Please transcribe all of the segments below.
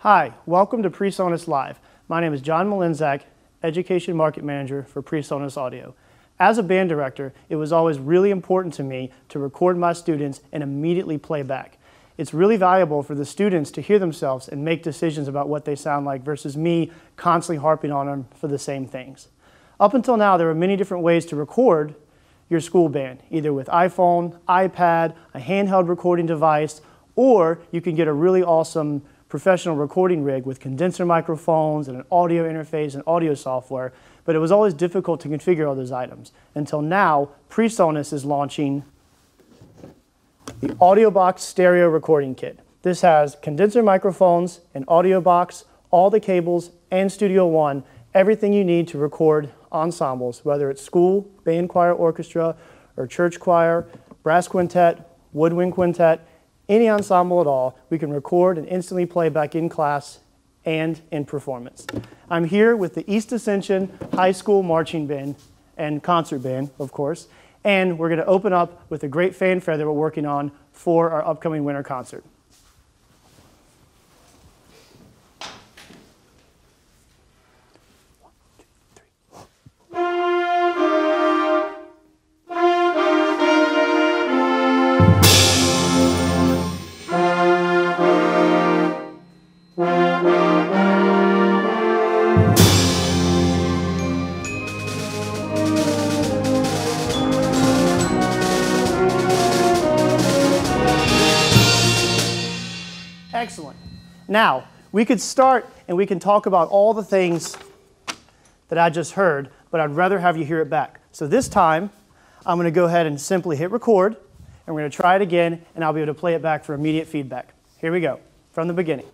Hi, welcome to PreSonus Live. My name is John Mlynczak, Education Market Manager for PreSonus Audio. As a band director, it was always really important to me to record my students and immediately play back. It's really valuable for the students to hear themselves and make decisions about what they sound like versus me constantly harping on them for the same things. Up until now, there are many different ways to record your school band, either with iPhone, iPad, a handheld recording device, or you can get a really awesome professional recording rig with condenser microphones and an audio interface and audio software, but it was always difficult to configure all those items. Until now, PreSonus is launching the AudioBox Stereo recording kit. This has condenser microphones, an audio box, all the cables, and Studio One, everything you need to record ensembles, whether it's school, band, choir, orchestra, or church choir, brass quintet, woodwind quintet, any ensemble at all. We can record and instantly play back in class and in performance. I'm here with the East Ascension High School Marching Band and Concert Band, of course, and we're going to open up with a great fanfare that we're working on for our upcoming winter concert. Excellent. Now, we could start and we can talk about all the things that I just heard, but I'd rather have you hear it back. So this time, I'm going to go ahead and simply hit record, and we're going to try it again, and I'll be able to play it back for immediate feedback. Here we go, from the beginning.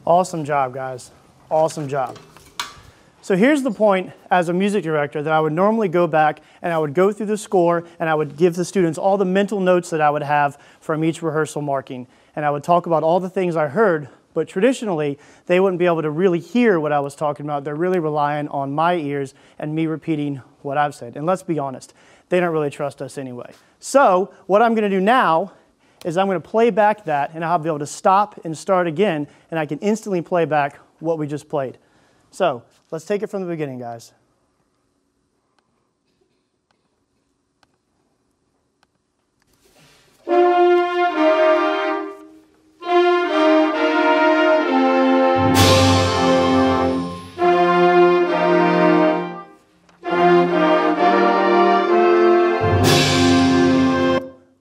Awesome job, guys. Awesome job. So here's the point as a music director that I would normally go back and I would go through the score and I would give the students all the mental notes that I would have from each rehearsal marking. And I would talk about all the things I heard, but traditionally they wouldn't be able to really hear what I was talking about. They're really relying on my ears and me repeating what I've said. And let's be honest, they don't really trust us anyway. So what I'm going to do now is I'm going to play back that, and I'll be able to stop and start again, and I can instantly play back what we just played. So let's take it from the beginning, guys.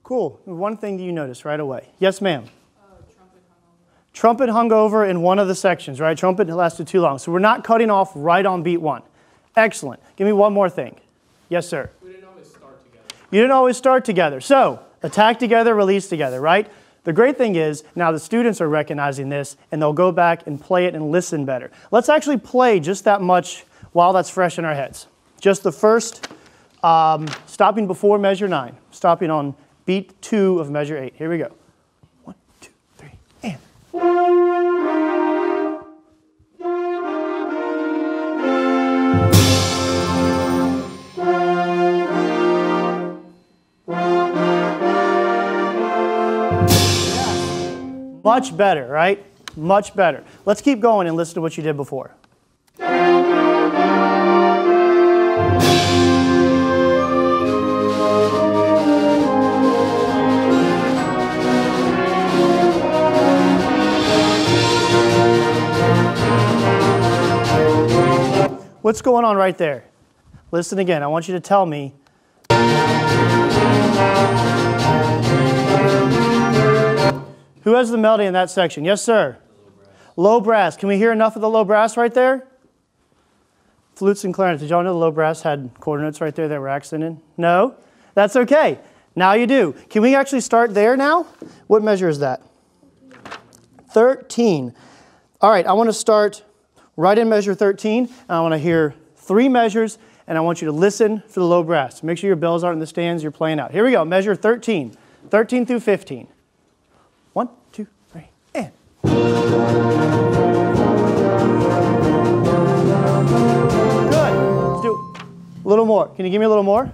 Cool. One thing that you notice right away. Yes, ma'am. Trumpet hung over in one of the sections, right? Trumpet lasted too long. So we're not cutting off right on beat one. Excellent. Give me one more thing. Yes, sir? We didn't always start together. You didn't always start together. So, attack together, release together, right? The great thing is, now the students are recognizing this, and they'll go back and play it and listen better. Let's actually play just that much while that's fresh in our heads. Just the first, stopping before measure 9, stopping on beat 2 of measure 8. Here we go. 1, 2, 3, and. Much better, right? Much better. Let's keep going and listen to what you did before. What's going on right there? Listen again. I want you to tell me. Who has the melody in that section? Yes, sir? Low brass. Can we hear enough of the low brass right there? Flutes and clarinets. Did y'all know the low brass had quarter notes right there that were accented? No? That's okay. Now you do. Can we actually start there now? What measure is that? 13. All right, I want to start right in measure 13. And I want to hear 3 measures, and I want you to listen for the low brass. Make sure your bells aren't in the stands you're playing out. Here we go, measure 13. 13 through 15. 1, 2, 3, and. Good. Let's do a little more. Can you give me a little more?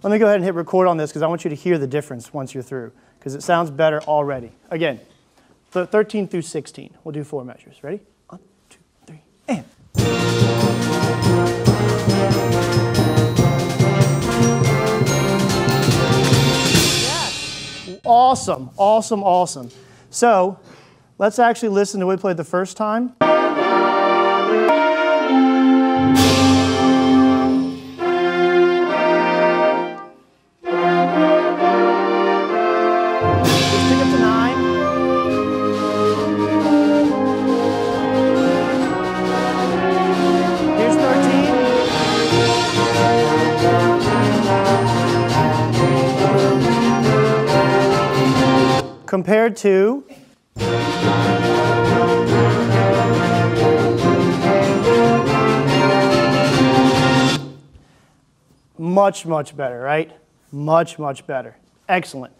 Let me go ahead and hit record on this because I want you to hear the difference once you're through because it sounds better already. Again, 13 through 16. We'll do 4 measures. Ready? 1, 2, 3, and. Awesome, awesome, awesome. So let's actually listen to what we played the first time. Let's pick up to 9. Here's 13. Compared to much, much better, right? Much, much better. Excellent.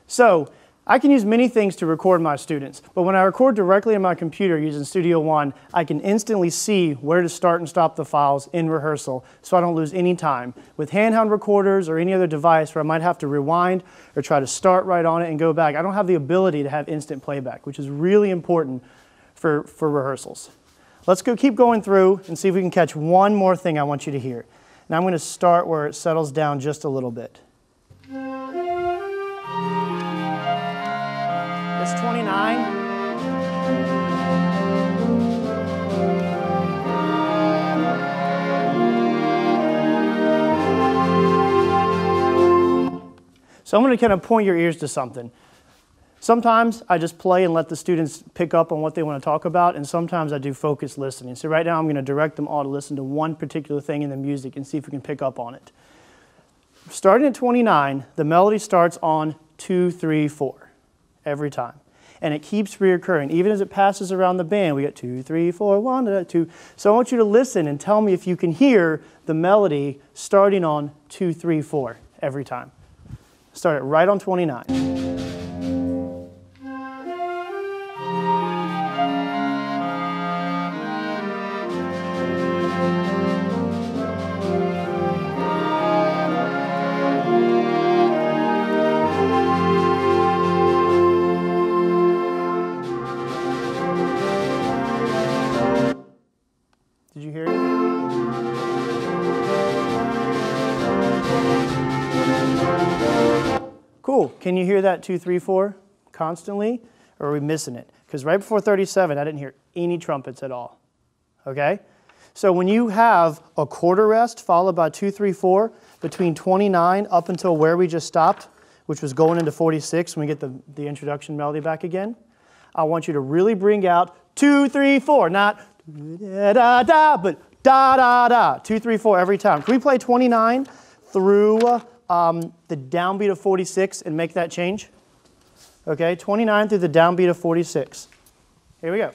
So I can use many things to record my students, but when I record directly in my computer using Studio One, I can instantly see where to start and stop the files in rehearsal so I don't lose any time. With handheld recorders or any other device where I might have to rewind or try to start right on it and go back, I don't have the ability to have instant playback, which is really important for rehearsals. Let's keep going through and see if we can catch one more thing I want you to hear. Now I'm going to start where it settles down just a little bit. It's 29. So I'm going to kind of point your ears to something. Sometimes I just play and let the students pick up on what they want to talk about, and sometimes I do focused listening. So right now I'm going to direct them all to listen to one particular thing in the music and see if we can pick up on it. Starting at 29, the melody starts on 2, 3, 4 every time. And it keeps reoccurring. Even as it passes around the band, we get 2, 3, 4, 1, 2. So I want you to listen and tell me if you can hear the melody starting on 2, 3, 4 every time. Start it right on 29. Did you hear it? Cool. Can you hear that 2, 3, 4 constantly? Or are we missing it? Because right before 37, I didn't hear any trumpets at all. Okay? So when you have a quarter rest followed by 2, 3, 4, between 29 up until where we just stopped, which was going into 46 when we get the introduction melody back again, I want you to really bring out 2, 3, 4, not da da da, but da, da, da. 2, 3, 4 every time. Can we play 29 through the downbeat of 46 and make that change? Okay, 29 through the downbeat of 46. Here we go.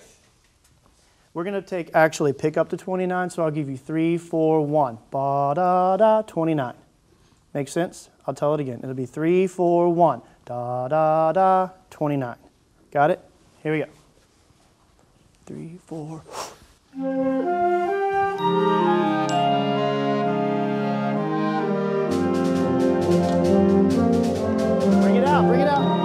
We're going to actually pick up to 29, so I'll give you 3, 4, 1. Ba, da, da, 29. Make sense? I'll tell it again. It'll be 3, 4, 1. Da, da, da, 29. Got it? Here we go. 3, 4. Bring it out, bring it out.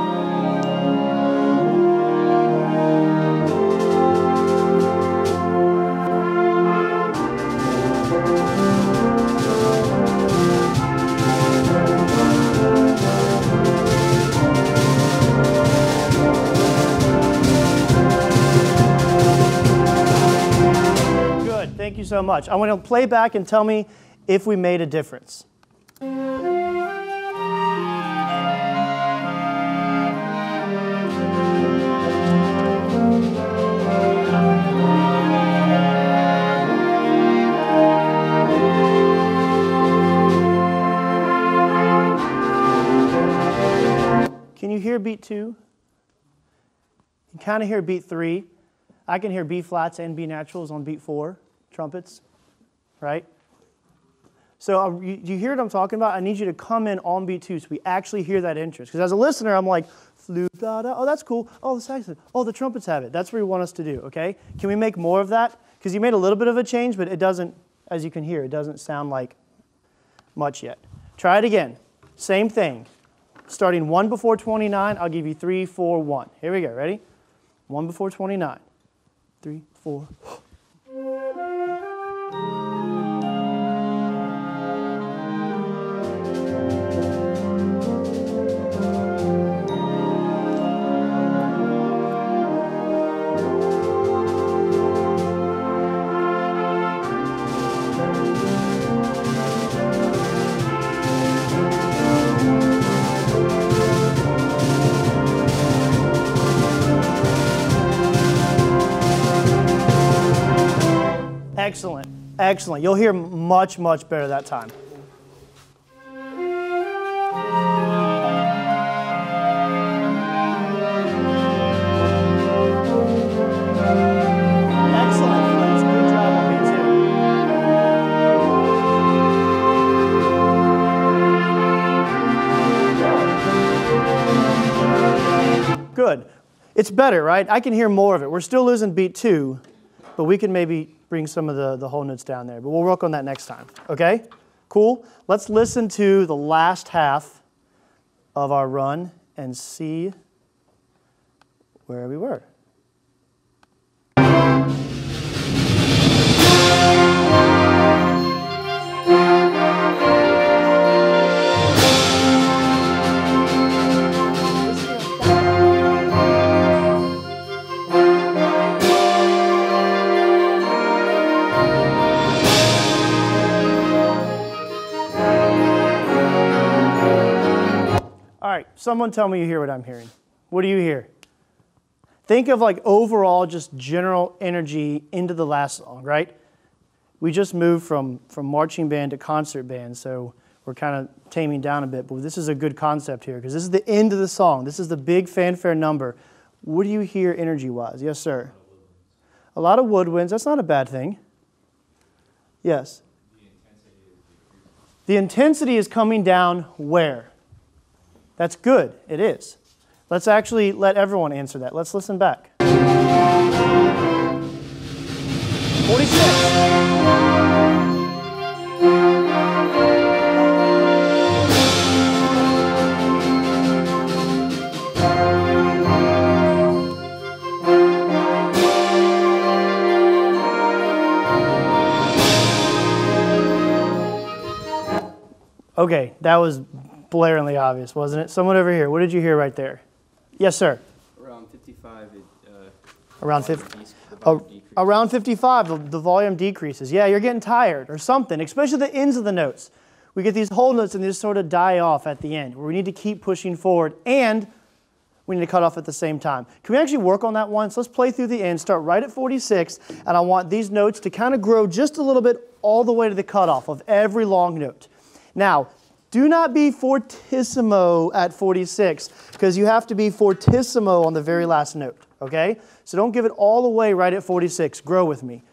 Thank you so much. I want to play back and tell me if we made a difference. Can you hear beat 2? You can kind of hear beat 3. I can hear B flats and B naturals on beat 4. Trumpets, right? So you hear what I'm talking about? I need you to come in on beat 2 so we actually hear that interest. Because as a listener, I'm like, flute, da, da, oh, that's cool. Oh, the saxophone. Oh, the trumpets have it. That's what you want us to do, okay? Can we make more of that? Because you made a little bit of a change, but it doesn't, as you can hear, it doesn't sound like much yet. Try it again. Same thing. Starting 1 before 29, I'll give you 3, 4, 1. Here we go. Ready? 1 before 29. 3, 4. Excellent, excellent. You'll hear much, much better that time. Excellent, friends. Good job on beat 2. Good. It's better, right? I can hear more of it. We're still losing beat 2, but we can maybe bring some of the whole notes down there. But we'll work on that next time, okay? Cool? Let's listen to the last half of our run and see where we were. All right, someone tell me you hear what I'm hearing. What do you hear? Think of like overall just general energy into the last song, right? We just moved from marching band to concert band, so we're kind of taming down a bit, but this is a good concept here because this is the end of the song. This is the big fanfare number. What do you hear energy-wise? Yes, sir. A lot of woodwinds. That's not a bad thing. Yes. The intensity is coming down where? That's good. It is. Let's actually let everyone answer that. Let's listen back. 46. Okay, that was blaringly obvious, wasn't it? Someone over here, what did you hear right there? Yes, sir. Around 55. Around 50. Around 55, the volume decreases. Yeah, you're getting tired or something, especially the ends of the notes. We get these whole notes and they just sort of die off at the end, where we need to keep pushing forward. And we need to cut off at the same time. Can we actually work on that once? Let's play through the end, start right at 46, and I want these notes to kind of grow just a little bit all the way to the cutoff of every long note. Now, do not be fortissimo at 46, because you have to be fortissimo on the very last note, okay? So don't give it all the way right at 46. Grow with me.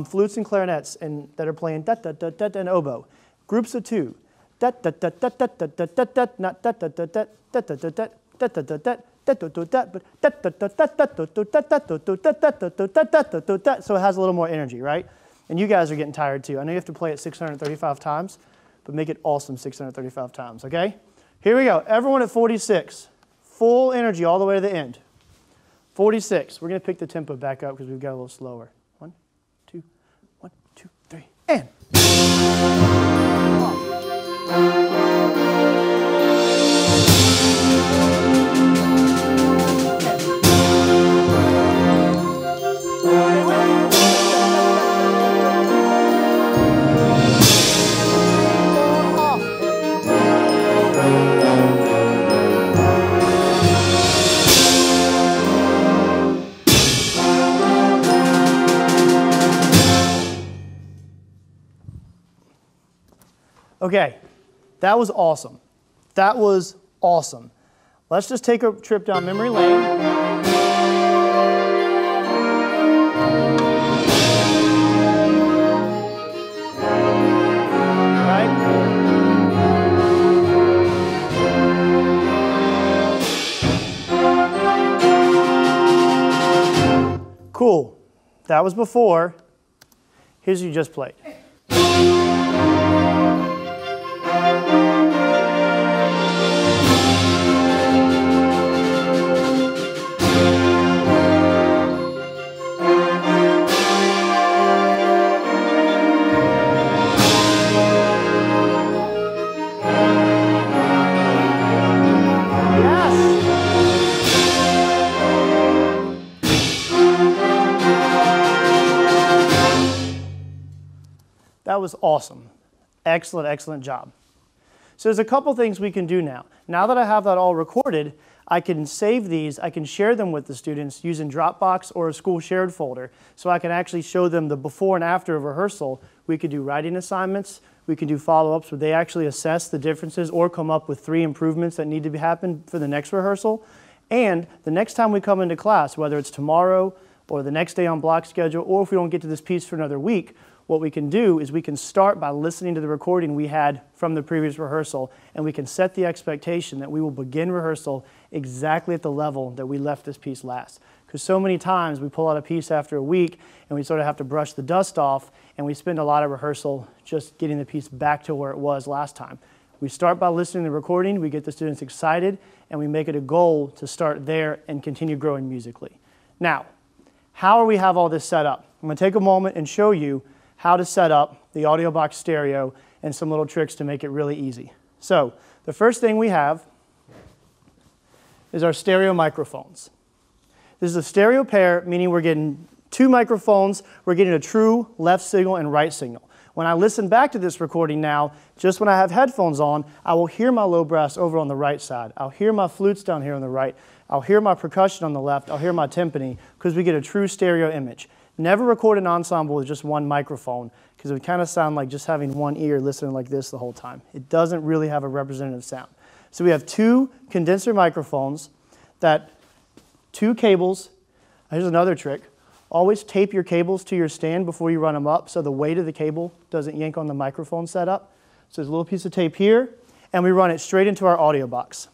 Flutes and clarinets that are playing da-da-da-da and oboe. Groups of two. Da-da-da-da-da-da-da-da, not da-da-da-da, da-da-da-da, da-da-da-da. So it has a little more energy, right? And you guys are getting tired too. I know you have to play it 635 times, but make it awesome 635 times, okay? Here we go. Everyone at 46. Full energy all the way to the end. 46. We're going to pick the tempo back up because we've got a little slower. 1, 2, 1, 2, 3, and. Okay, that was awesome. That was awesome. Let's just take a trip down memory lane. Right? Cool. That was before. Here's what you just played. That was awesome. Excellent, excellent job. So there's a couple things we can do now. Now that I have that all recorded, I can save these, I can share them with the students using Dropbox or a school shared folder, so I can actually show them the before and after of rehearsal. We could do writing assignments, we can do follow-ups where they actually assess the differences or come up with 3 improvements that need to happen for the next rehearsal. And the next time we come into class, whether it's tomorrow or the next day on block schedule, or if we don't get to this piece for another week, what we can do is we can start by listening to the recording we had from the previous rehearsal, and we can set the expectation that we will begin rehearsal exactly at the level that we left this piece last. Because so many times we pull out a piece after a week and we sort of have to brush the dust off, and we spend a lot of rehearsal just getting the piece back to where it was last time. We start by listening to the recording, we get the students excited, and we make it a goal to start there and continue growing musically. Now, how do we have all this set up? I'm going to take a moment and show you how to set up the AudioBox Stereo and some little tricks to make it really easy. So the first thing we have is our stereo microphones. This is a stereo pair, meaning we're getting 2 microphones, we're getting a true left signal and right signal. When I listen back to this recording now, just when I have headphones on, I will hear my low brass over on the right side. I'll hear my flutes down here on the right. I'll hear my percussion on the left. I'll hear my timpani, because we get a true stereo image. Never record an ensemble with just 1 microphone, because it would kind of sound like just having 1 ear listening like this the whole time. It doesn't really have a representative sound. So we have 2 condenser microphones, 2 cables. Here's another trick. Always tape your cables to your stand before you run them up so the weight of the cable doesn't yank on the microphone setup. So there's a little piece of tape here, and we run it straight into our audio box.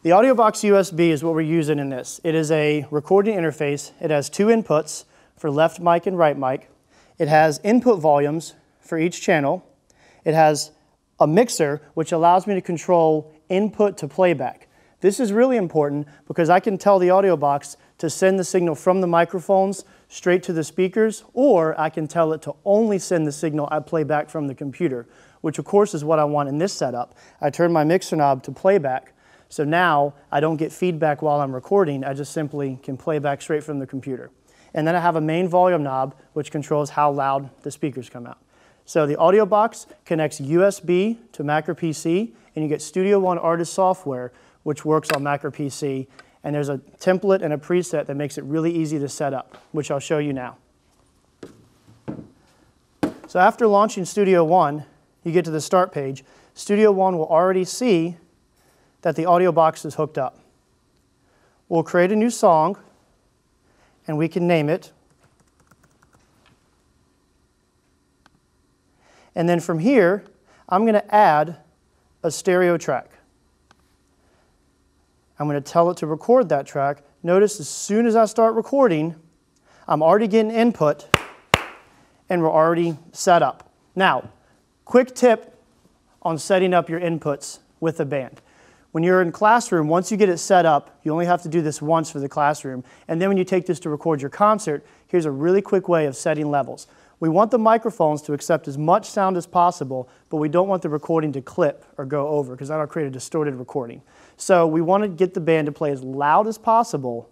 The AudioBox USB is what we're using in this. It is a recording interface. It has 2 inputs for left mic and right mic. It has input volumes for each channel. It has a mixer, which allows me to control input to playback. This is really important because I can tell the AudioBox to send the signal from the microphones straight to the speakers, or I can tell it to only send the signal I play back from the computer, which of course is what I want in this setup. I turn my mixer knob to playback. So now I don't get feedback while I'm recording, I just simply can play back straight from the computer. And then I have a main volume knob which controls how loud the speakers come out. So the AudioBox connects USB to Mac or PC, and you get Studio One Artist software, which works on Mac or PC. And there's a template and a preset that makes it really easy to set up, which I'll show you now. So after launching Studio One, you get to the start page. Studio One will already see that the audio box is hooked up. We'll create a new song, and we can name it. And then from here, I'm going to add a stereo track. I'm going to tell it to record that track. Notice as soon as I start recording, I'm already getting input, and we're already set up. Now, quick tip on setting up your inputs with the band. When you're in classroom, once you get it set up, you only have to do this once for the classroom. And then when you take this to record your concert, here's a really quick way of setting levels. We want the microphones to accept as much sound as possible, but we don't want the recording to clip or go over, because that'll create a distorted recording. So we want to get the band to play as loud as possible,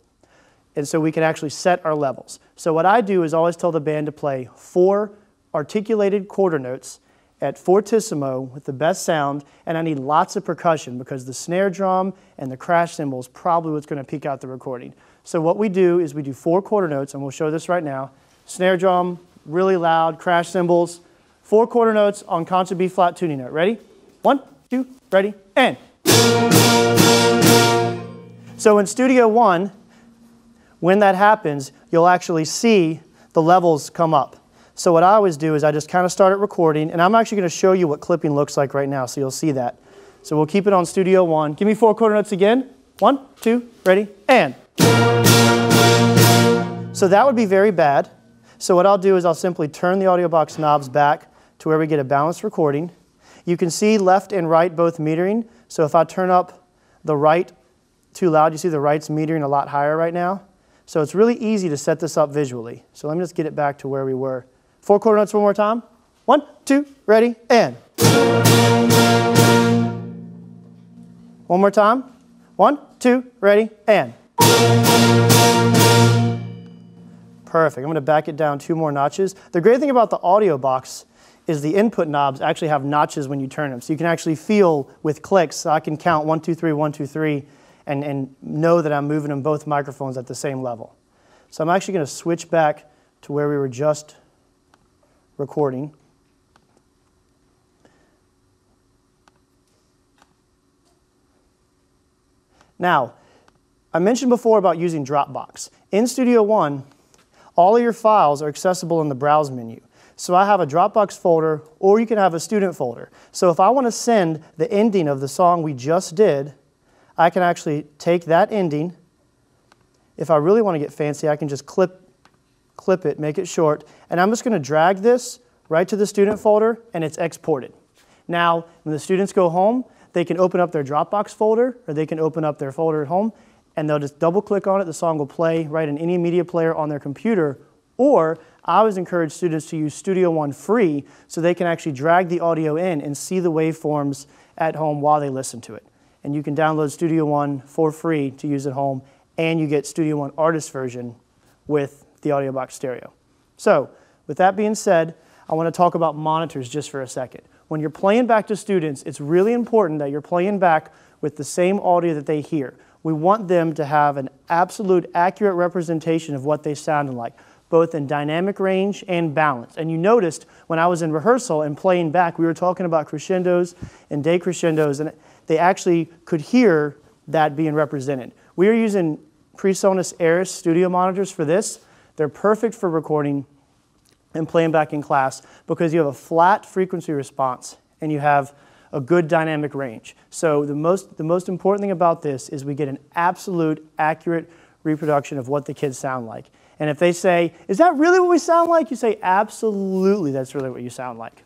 and so we can actually set our levels. So what I do is always tell the band to play 4 articulated quarter notes at fortissimo with the best sound, and I need lots of percussion because the snare drum and the crash cymbal is probably what's going to peak out the recording. So what we do is we do 4 quarter notes, and we'll show this right now. Snare drum, really loud, crash cymbals, 4 quarter notes on concert B flat tuning note. Ready? 1, 2, ready, and. So in Studio One, when that happens, you'll actually see the levels come up. So what I always do is I just kind of start it recording, and I'm actually going to show you what clipping looks like right now, so you'll see that. So we'll keep it on Studio One. Give me 4 quarter notes again. 1, 2, ready, and. So that would be very bad. So what I'll do is I'll simply turn the AudioBox knobs back to where we get a balanced recording. You can see left and right both metering. So if I turn up the right too loud, you see the right's metering a lot higher right now. So it's really easy to set this up visually. So let me just get it back to where we were. 4 quarter notes one more time. 1, 2, ready, and. One more time. 1, 2, ready, and. Perfect. I'm going to back it down 2 more notches. The great thing about the AudioBox is the input knobs actually have notches when you turn them. So you can actually feel with clicks. So I can count 1, 2, 3, 1, 2, 3, and know that I'm moving them both microphones at the same level. So I'm actually going to switch back to where we were just recording. Now, I mentioned before about using Dropbox. In Studio One, all of your files are accessible in the Browse menu. So I have a Dropbox folder, or you can have a student folder. So if I want to send the ending of the song we just did, I can actually take that ending. If I really want to get fancy, I can just clip it, make it short, and I'm just going to drag this right to the student folder, and it's exported. Now, when the students go home, they can open up their Dropbox folder, or they can open up their folder at home, and they'll just double click on it. The song will play right in any media player on their computer. Or I always encourage students to use Studio One free so they can actually drag the audio in and see the waveforms at home while they listen to it. And you can download Studio One for free to use at home, and you get Studio One Artist version with the AudioBox Stereo. So with that being said, I want to talk about monitors just for a second. When you're playing back to students, it's really important that you're playing back with the same audio that they hear. We want them to have an absolute accurate representation of what they sounded like, both in dynamic range and balance. And you noticed when I was in rehearsal and playing back, we were talking about crescendos and decrescendos, and they actually could hear that being represented. We are using PreSonus Aris studio monitors for this. They're perfect for recording and playing back in class because you have a flat frequency response and you have a good dynamic range. So the most important thing about this is we get an absolute accurate reproduction of what the kids sound like. And if they say, is that really what we sound like? You say, absolutely, that's really what you sound like.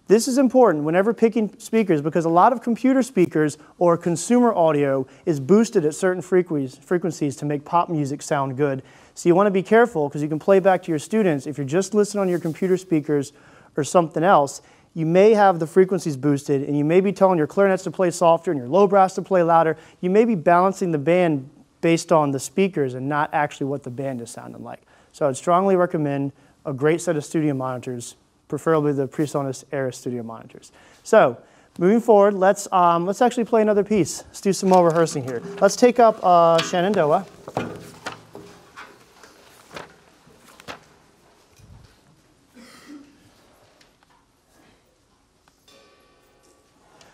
This is important whenever picking speakers because a lot of computer speakers or consumer audio is boosted at certain frequencies to make pop music sound good. So you want to be careful because you can play back to your students. If you're just listening on your computer speakers or something else, you may have the frequencies boosted and you may be telling your clarinets to play softer and your low brass to play louder. You may be balancing the band based on the speakers and not actually what the band is sounding like. So I'd strongly recommend a great set of studio monitors, preferably the PreSonus Aris studio monitors. So moving forward, let's actually play another piece. Let's do some more rehearsing here. Let's take up Shenandoah.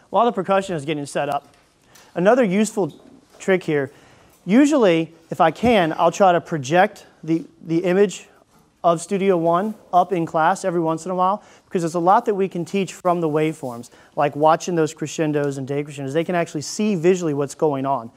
While the percussion is getting set up, another useful trick here, usually if I can, I'll try to project the image of Studio One up in class every once in a while, because there's a lot that we can teach from the waveforms, like watching those crescendos and decrescendos. They can actually see visually what's going on.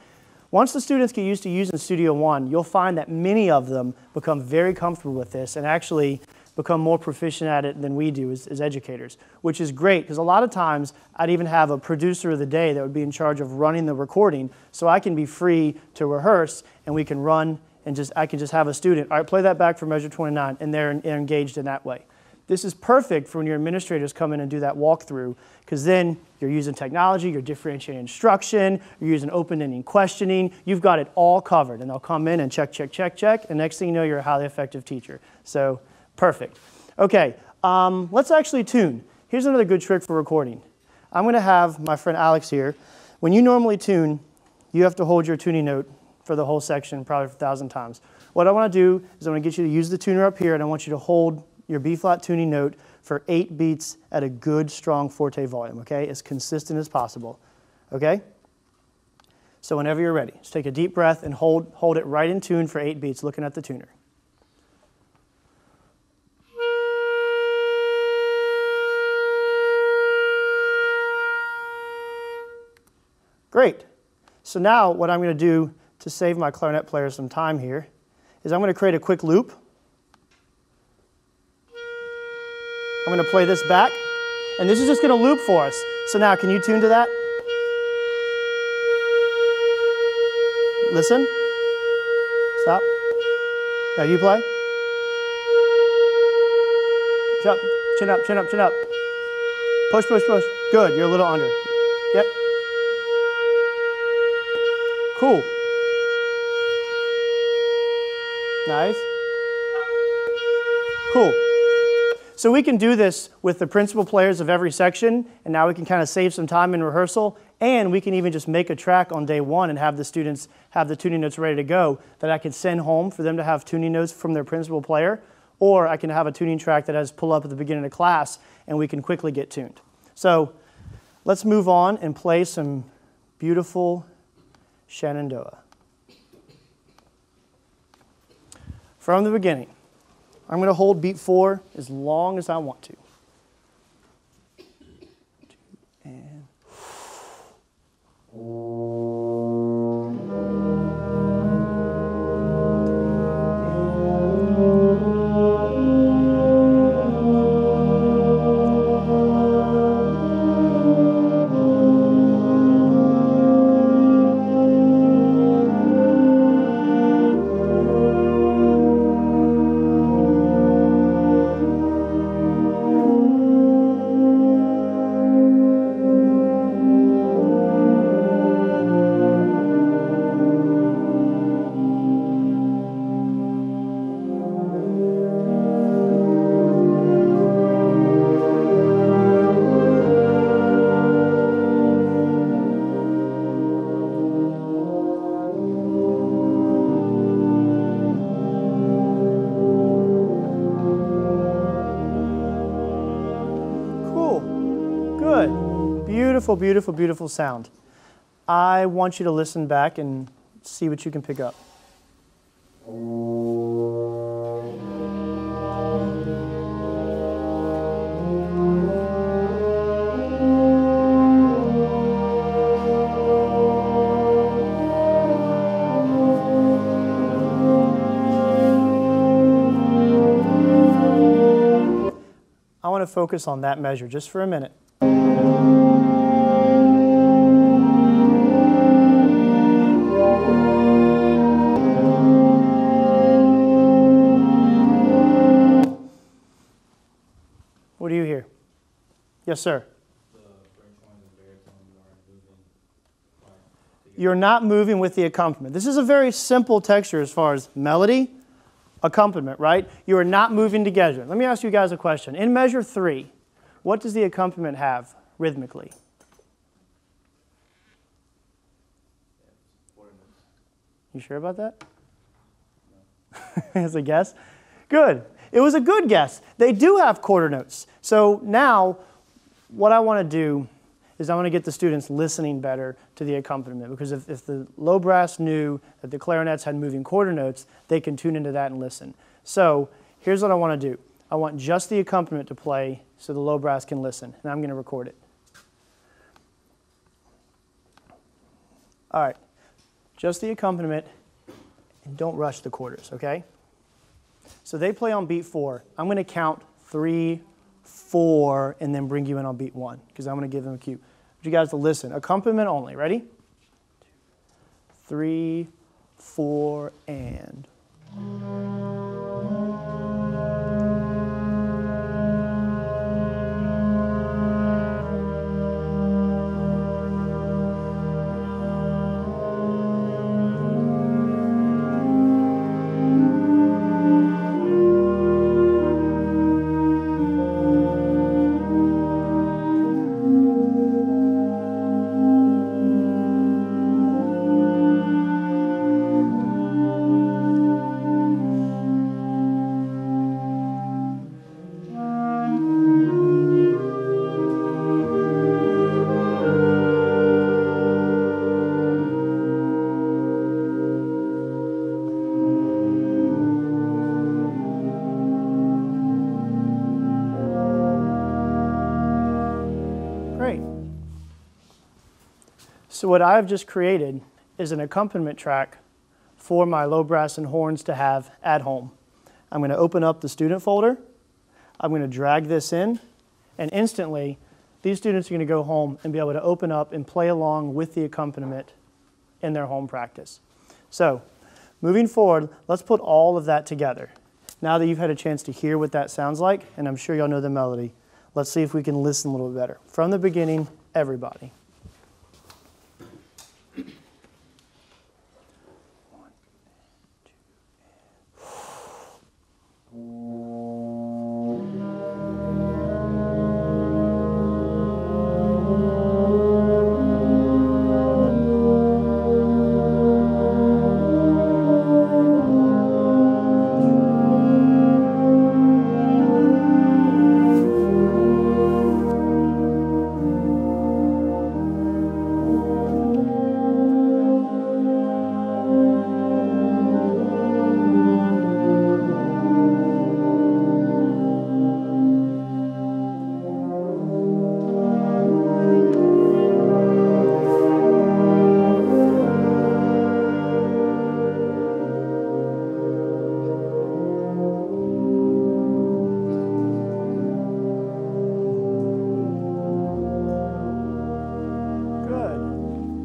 Once the students get used to using Studio One, you'll find that many of them become very comfortable with this and actually become more proficient at it than we do as educators, which is great, because a lot of times I'd even have a producer of the day that would be in charge of running the recording, so I can be free to rehearse and we can run and I can just have a student, all right, play that back for measure 29, and they're engaged in that way. This is perfect for when your administrators come in and do that walkthrough, because then you're using technology, you're differentiating instruction, you're using open-ending questioning, you've got it all covered, and they'll come in and check, check, check, check, and next thing you know, you're a highly effective teacher. So, perfect. Okay, let's actually tune. Here's another good trick for recording. I'm going to have my friend Alex here. When you normally tune, you have to hold your tuning note for the whole section probably 1,000 times. What I want to do is I want to get you to use the tuner up here, and I want you to hold your B-flat tuning note for 8 beats at a good, strong forte volume, okay? As consistent as possible, okay? So whenever you're ready, just take a deep breath and hold it right in tune for 8 beats, looking at the tuner. Great. So now what I'm going to do to save my clarinet player some time here is I'm going to create a quick loop. I'm going to play this back, and this is just going to loop for us. So now, can you tune to that? Listen. Stop. Now you play. Chin up, chin up, chin up, chin up. Push, push, push. Good, you're a little under. Yep. Cool. Nice. Cool. So we can do this with the principal players of every section, and now we can kind of save some time in rehearsal, and we can even just make a track on day one and have the students have the tuning notes ready to go that I can send home for them to have tuning notes from their principal player, or I can have a tuning track that has pull up at the beginning of class, and we can quickly get tuned. So let's move on and play some beautiful Shenandoah. From the beginning, I'm going to hold beat 4 as long as I want to. And beautiful, beautiful, beautiful sound. I want you to listen back and see what you can pick up. I want to focus on that measure just for a minute. What do you hear? Yes, sir. You're not moving with the accompaniment. This is a very simple texture as far as melody, accompaniment, right? You are not moving together. Let me ask you guys a question. In measure 3, what does the accompaniment have rhythmically? You sure about that? As a guess? Good. It was a good guess. They do have quarter notes. So now what I want to do is I want to get the students listening better to the accompaniment, because if the low brass knew that the clarinets had moving quarter notes, they can tune into that and listen. So here's what I want to do. I want just the accompaniment to play so the low brass can listen, and I'm going to record it. All right, just the accompaniment, and don't rush the quarters, okay? So they play on beat 4. I'm going to count 3, 4, and then bring you in on beat 1, because I'm going to give them a cue. I want you guys to listen. Accompaniment only. Ready? 3, 4, and... Great. So what I've just created is an accompaniment track for my low brass and horns to have at home. I'm going to open up the student folder. I'm going to drag this in, and instantly these students are going to go home and be able to open up and play along with the accompaniment in their home practice. So moving forward, let's put all of that together. Now that you've had a chance to hear what that sounds like, and I'm sure y'all know the melody, let's see if we can listen a little bit better. From the beginning, everybody.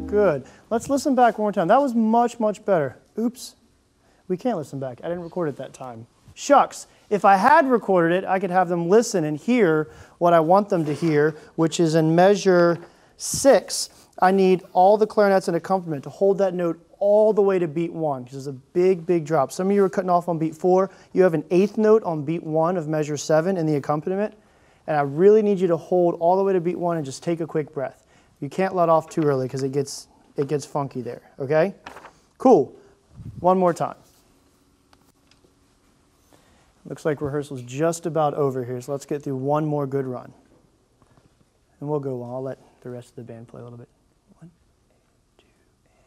Good. Let's listen back one more time. That was much, much better. Oops. We can't listen back. I didn't record it that time. Shucks. If I had recorded it, I could have them listen and hear what I want them to hear, which is in measure 6. I need all the clarinets and accompaniment to hold that note all the way to beat 1, because it's a big, big drop. Some of you are cutting off on beat 4. You have an 8th note on beat 1 of measure 7 in the accompaniment, and I really need you to hold all the way to beat 1 and just take a quick breath. You can't let off too early because it gets funky there, okay? Cool. One more time. Looks like rehearsal's just about over here, so let's get through one more good run. And we'll go on. I'll let the rest of the band play a little bit. 1, 2, and...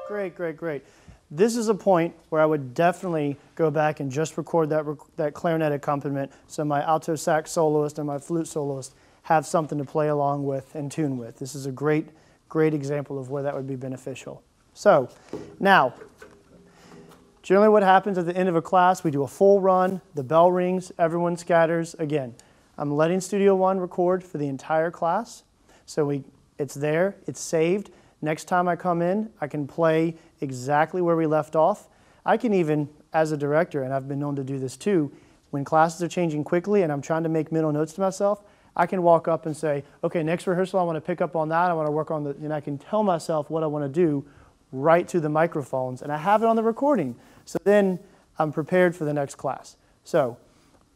Great, great, great. This is a point where I would definitely go back and just record that clarinet accompaniment so my alto sax soloist and my flute soloist have something to play along with and tune with. This is a great, great example of where that would be beneficial. So, now, generally what happens at the end of a class, we do a full run, the bell rings, everyone scatters. Again, I'm letting Studio One record for the entire class. So it's there, it's saved. Next time I come in, I can play exactly where we left off. I can even, as a director, and I've been known to do this too, when classes are changing quickly and I'm trying to make mental notes to myself, I can walk up and say, okay, next rehearsal I want to pick up on that, I want to work on the, and I can tell myself what I want to do right to the microphones, and I have it on the recording. So then I'm prepared for the next class. So,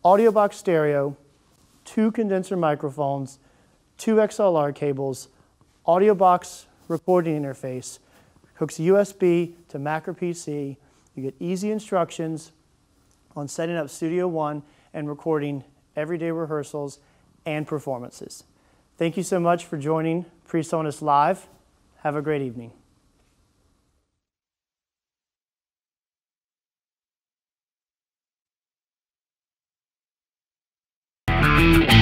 AudioBox Stereo, 2 condenser microphones, 2 XLR cables, AudioBox recording interface, hooks USB to Mac or PC. You get easy instructions on setting up Studio One and recording everyday rehearsals and performances. Thank you so much for joining PreSonus Live. Have a great evening. Thank you.